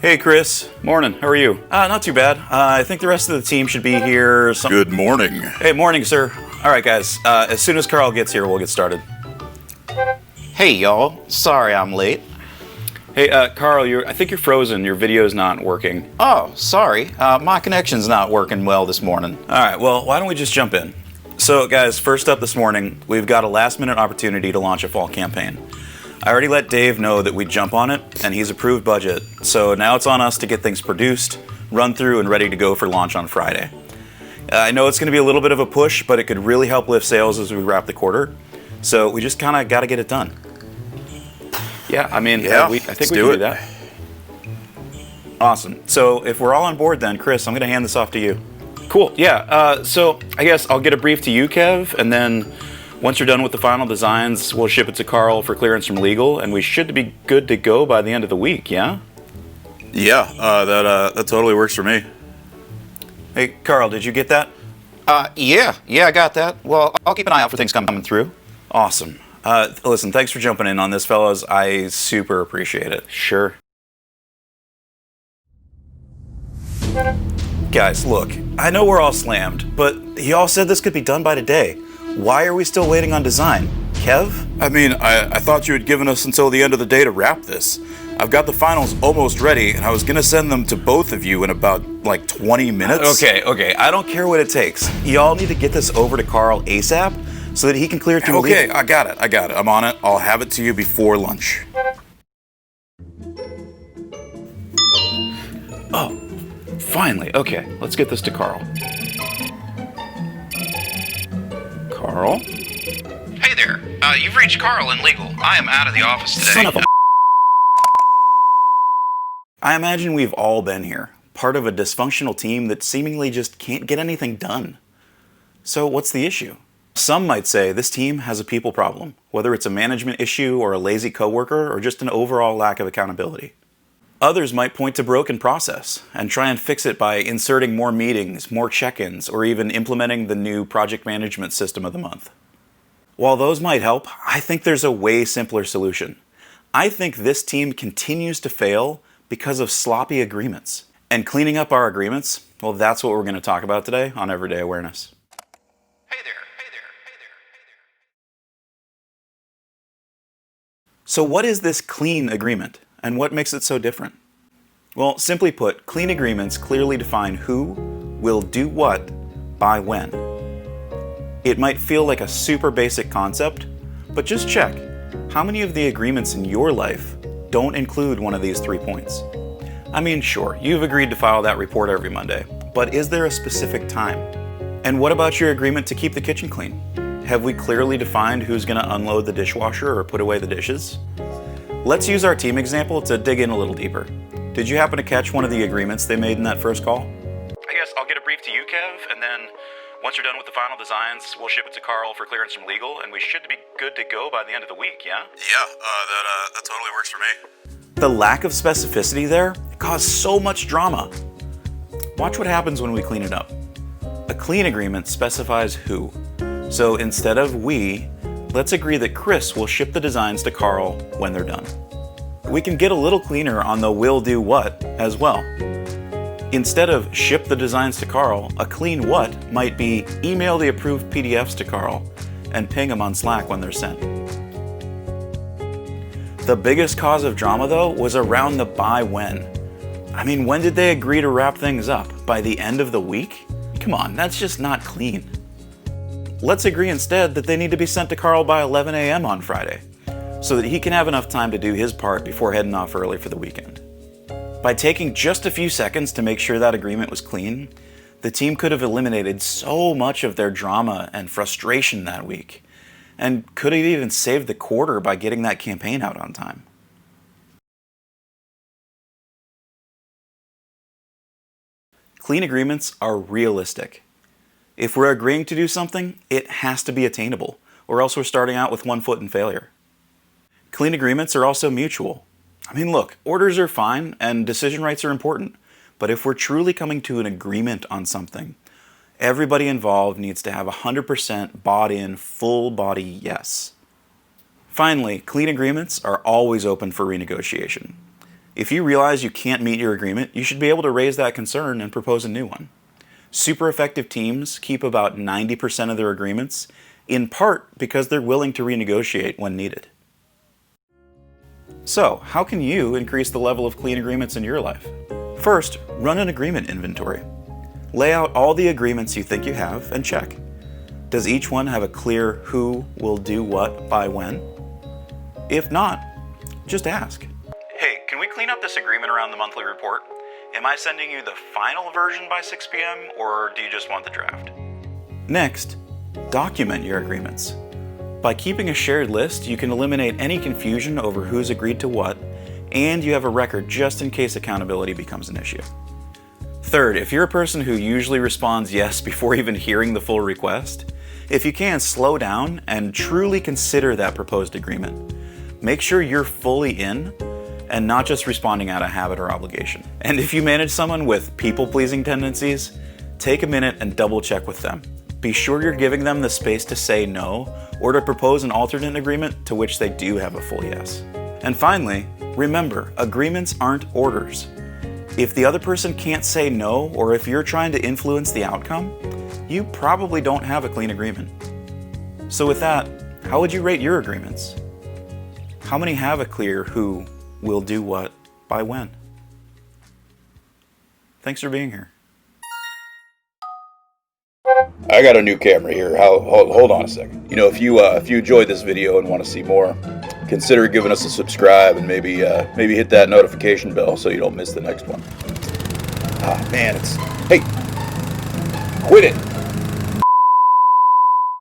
Hey, Chris. Morning. How are you? Not too bad. I think the rest of the team should be here. Good morning. Hey, morning, sir. All right, guys. As soon as Carl gets here, we'll get started. Hey, y'all. Sorry I'm late. Hey, Carl, I think you're frozen. Your video's not working. Oh, sorry. My connection's not working well this morning. All right, well, why don't we just jump in? So, guys, first up this morning, we've got a last-minute opportunity to launch a fall campaign. I already let Dave know that we'd jump on it, and he's approved budget, so now it's on us to get things produced, run through, and ready to go for launch on Friday. I know it's going to be a little bit of a push, but it could really help lift sales as we wrap the quarter, so we just kind of got to get it done. Yeah, I mean, I think we can do that. Awesome. So if we're all on board then, Chris, I'm going to hand this off to you. Cool, yeah. So I guess I'll get a brief to you, Kev, and then once you're done with the final designs, we'll ship it to Carl for clearance from legal, and we should be good to go by the end of the week, yeah? Yeah, that totally works for me. Hey, Carl, did you get that? Yeah, I got that. Well, I'll keep an eye out for things coming through. Awesome. Listen, thanks for jumping in on this, fellas. I super appreciate it. Sure. Guys, look, I know we're all slammed, but y'all said this could be done by today. Why are we still waiting on design? Kev? I mean, I thought you had given us until the end of the day to wrap this. I've got the finals almost ready, and I was gonna send them to both of you in about, 20 minutes. Okay, I don't care what it takes. Y'all need to get this over to Carl ASAP so that he can clear it through Okay, legal. I got it. I'm on it. I'll have it to you before lunch. Oh, finally. Okay, let's get this to Carl. Carl? Hey there. You've reached Carl in legal. I am out of the office today. Son of a... I imagine we've all been here, part of a dysfunctional team that seemingly just can't get anything done. So what's the issue? Some might say this team has a people problem, whether it's a management issue or a lazy coworker or just an overall lack of accountability. Others might point to broken process and try and fix it by inserting more meetings, more check-ins, or even implementing the new project management system of the month. While those might help, I think there's a way simpler solution. I think this team continues to fail because of sloppy agreements. And cleaning up our agreements, well, that's what we're going to talk about today on Everyday Awareness. Hey there. So what is this clean agreement, and what makes it so different? Well, simply put, clean agreements clearly define who will do what by when. It might feel like a super basic concept, but just check. How many of the agreements in your life don't include one of these 3 points? I mean, sure, you've agreed to file that report every Monday, but is there a specific time? And what about your agreement to keep the kitchen clean? Have we clearly defined who's going to unload the dishwasher or put away the dishes? Let's use our team example to dig in a little deeper. Did you happen to catch one of the agreements they made in that first call? I guess I'll get a brief to you, Kev, and then once you're done with the final designs, we'll ship it to Carl for clearance from legal, and we should be good to go by the end of the week, yeah? Yeah, that totally works for me. The lack of specificity there caused so much drama. Watch what happens when we clean it up. A clean agreement specifies who. So instead of we, let's agree that Chris will ship the designs to Carl when they're done. We can get a little cleaner on the will do what as well. Instead of ship the designs to Carl, a clean what might be email the approved PDFs to Carl and ping them on Slack when they're sent. The biggest cause of drama, though, was around the by when. I mean, when did they agree to wrap things up? By the end of the week? Come on, that's just not clean. Let's agree instead that they need to be sent to Carl by 11 a.m. on Friday, so that he can have enough time to do his part before heading off early for the weekend. By taking just a few seconds to make sure that agreement was clean, the team could have eliminated so much of their drama and frustration that week, and could have even saved the quarter by getting that campaign out on time. Clean agreements are realistic. If we're agreeing to do something, it has to be attainable, or else we're starting out with one foot in failure. Clean agreements are also mutual. I mean, look, orders are fine and decision rights are important, but if we're truly coming to an agreement on something, everybody involved needs to have 100% bought in, full body yes. Finally, clean agreements are always open for renegotiation. If you realize you can't meet your agreement, you should be able to raise that concern and propose a new one. Super effective teams keep about 90% of their agreements, in part because they're willing to renegotiate when needed. So, how can you increase the level of clean agreements in your life? First, run an agreement inventory. Lay out all the agreements you think you have and check. Does each one have a clear who will do what by when? If not, just ask. Hey, can we clean up this agreement around the monthly report? Am I sending you the final version by 6 p.m. or do you just want the draft? Next, document your agreements. By keeping a shared list, you can eliminate any confusion over who's agreed to what, and you have a record just in case accountability becomes an issue. Third, if you're a person who usually responds yes before even hearing the full request, if you can, slow down and truly consider that proposed agreement. Make sure you're fully in and not just responding out of habit or obligation. And if you manage someone with people-pleasing tendencies, take a minute and double check with them. Be sure you're giving them the space to say no or to propose an alternate agreement to which they do have a full yes. And finally, remember, agreements aren't orders. If the other person can't say no, or if you're trying to influence the outcome, you probably don't have a clean agreement. So with that, how would you rate your agreements? How many have a clear who will do what by when? Thanks for being here. I got a new camera here. Hold on a second. You know, if you enjoyed this video and want to see more, consider giving us a subscribe and maybe hit that notification bell so you don't miss the next one. Ah, man, hey, quit it.